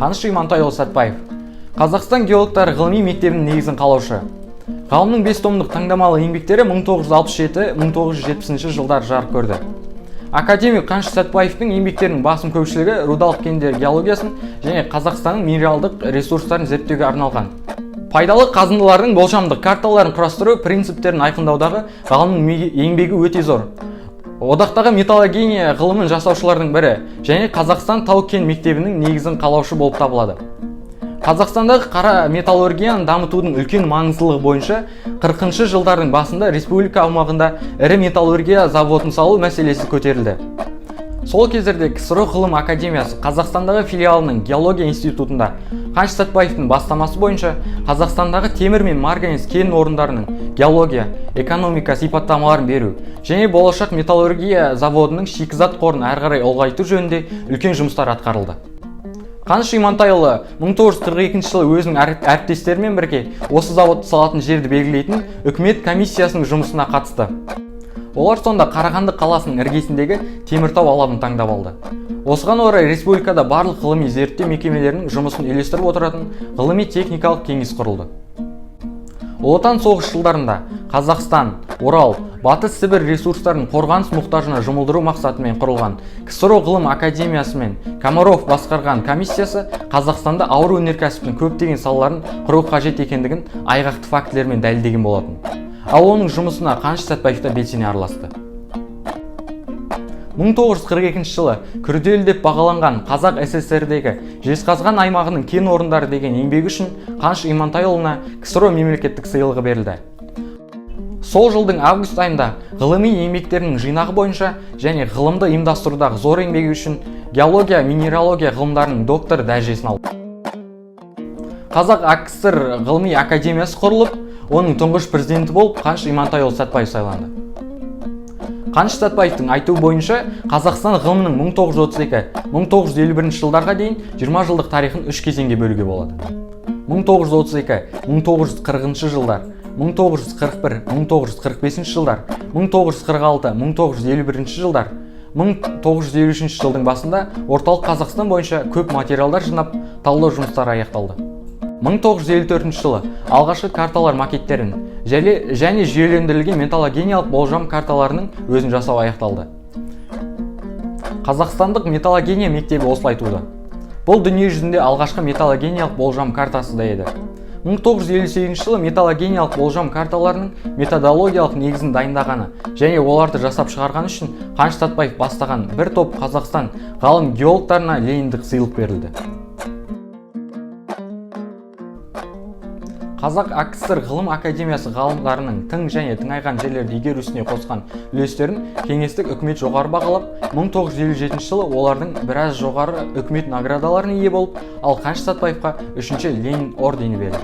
Қаныш Имантайұлы Сәтбаев, Қазақстан геологтары ғылыми мектебінің негізін қалаушы. Ғалымның 5 томдық таңдамалы еңбектері 1967-1970 жылдар жарық көрді. Академик Қаныш Сәтбаевтың еңбектерінің басым көпшілігі рудалық кендер геологиясын және Қазақстанның минералдық ресурстарын зерттеуге арналған. Пайдалы қазындылардың болжамдық карталарын құрастыру принциптерін айқындаудағы ғалымның еңбегі өте зор. Одақтағы металлогения ғылымын жасаушылардың бірі және Қазақстан тау-кен мектебінің негізін қалаушы болып табылады. Қазақстандағы қара металлургияны дамытудың үлкен маңыздылығы бойынша 40-шы жылдардың басында республика аумағында ірі металлургия заводын салу мәселесі көтерілді. Сол кездерде КСРО ғылым академиясы Қазақстандағы филиалының геология институтында Қаныш Сәтбаевтың бастамасы бойынша Қазақстандағы темір мен марганец кен орындарының геология, экономика сипаттамаларын беру және болашақ металлургия заводының шикізат қорын әрі қарай ұлғайту жөнінде үлкен жұмыстар атқарылды. Қаныш Имантайұлы 1942 жылы өзінің әріптестерімен бірге осы заводты салатын жерді белгілейтін үкімет комиссиясының жұмысына қатысты. Олар сонда Қарағанды қаласының іргесіндегі Теміртау алабын таңдап алды. Осыған орай республикада барлық ғылыми зерттеу мекемелерінің жұмысын үйлестіріп отыратын ғылыми-техникалық кеңес құрылды. Ұлы Отан соғыс жылдарында Қазақстан, Орал, Батыс Сібір ресурстарын қорғаныс мұқтажына жұмылдыру мақсатымен құрылған КСРО ғылым академиясы мен Комаров басқарған комиссиясы Қазақстанда ауыр өнеркәсіптің көптеген салаларын құру қажет екендігін айғақты фактілермен дәлелдеген болатын. Ал оның жұмысына Қаныш Сәтбаев та белсене араласты. 1942 жылы күрделі деп бағаланған Қазақ СССР-дегі Жезқазған аймағының кен орындары деген еңбегі үшін Қаныш Имантайұлына КСРО мемлекеттік сыйлығы берілді. Сол жылдың август айында ғылыми еңбектерінің жинағы бойынша және ғылымды ұйымдастырудағы зор еңбегі үшін геология, минералогия ғылымдарының докторы дәрежесін алды. Қазақ АКСР ғылыми академиясы құрылып, оның тұңғыш президенті болып Қаныш Имантайұлы Сәтбаев сайланды. Қаныш Сәтбаевтың айтуы бойынша, Қазақстан ғылымының 1932-1951 жылдарға дейін 20 жылдық тарихын 3 кезеңге бөлуге болады. 1932-1940 жылдар, 1941-1945 жылдар, 1946-1951 жылдар, 1953 жылдың басында орталық Қазақстан бойынша көп материалдар жинап, талдау жұмыстары аяқталды. 1954 жылы алғашқы карталар макеттерін және жүйелендірілген металлогениялық болжам карталарының өзін жасау аяқталды. Қазақстандық металлогения мектебі осылай туды. Бұл дүние жүзінде алғашқы металлогениялық болжам картасы да еді. 1958 жылы металлогениялық болжам карталарының методологиялық негізін дайындағаны және оларды жасап шығарған үшін Қаныш Сәтбаев бастаған бір топ Қазақстан ғалым геологтарына Лениндік сыйлық берілді. Қазақ АКСР ғылым академиясы ғалымдарының тың және тыңайған жерлерді игерусіне қосқан үлестерін кеңестік үкімет жоғары бағалап, 1957 жылы олардың біраз жоғары үкімет наградаларына ие болып, ал Қаныш Сәтбаевқа 3-ші Ленин ордені берілді.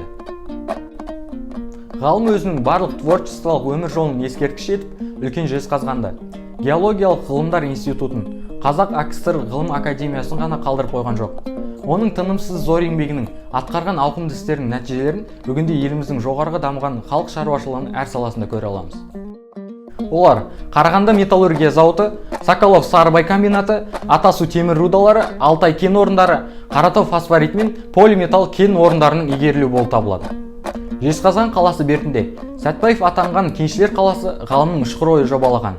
Ғалым өзінің барлық творчестволық өмір жолын ескерткіш етіп, үлкен Жезқазғанды, геологиялық ғылымдар институтын, Қазақ АКСР ғылым академиясын ғана қалдырып қойған жоқ. Оның тынымсыз зор еңбегінің атқарған ауқымды істерінің нәтижелерін бүгінде еліміздің жоғарғы дамыған халық шаруашылығының әр саласында көре аламыз. Олар Қарағанды металлургия зауыты, Соколов Сарыбай комбинаты, Атасу темір рудалары, Алтай кен орындары, Қаратау фосфорит мен полиметалл кен орындарының игерілуі болып табылады. Жезқазған қаласы бертінде Сәтбаев атанған кеншілер қаласы ғалымның ұшқыр ойы жобалаған.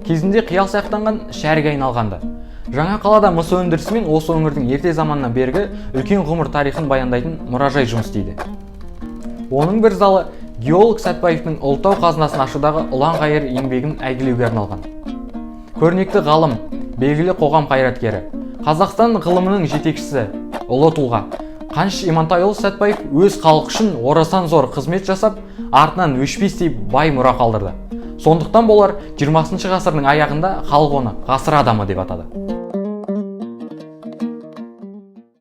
Кезінде қиял сияқтанған шәріге айналғанды. Жаңа қалада мыс өндірісі мен осы өңірдің ерте заманнан бергі үлкен ғұмыр тарихын баяндайтын мұражай жұмыс істейді. Оның бір залы геолог Сәтбаевтың ұлытау қазынасын ашудағы ұлан-ғайыр еңбегін әйгілеуге арналған. Көрнекті ғалым, белгілі қоғам қайраткері, Қазақстан ғылымының жетекшісі, ұлы тұлға Қаныш Имантайұлы Сәтбаев өз халық үшін орасан зор қызмет жасап, артынан өшпестей бай мұра қалдырды. Сондықтан болар 20 ғасырдың аяғында халық оны ғасыр адамы деп атады.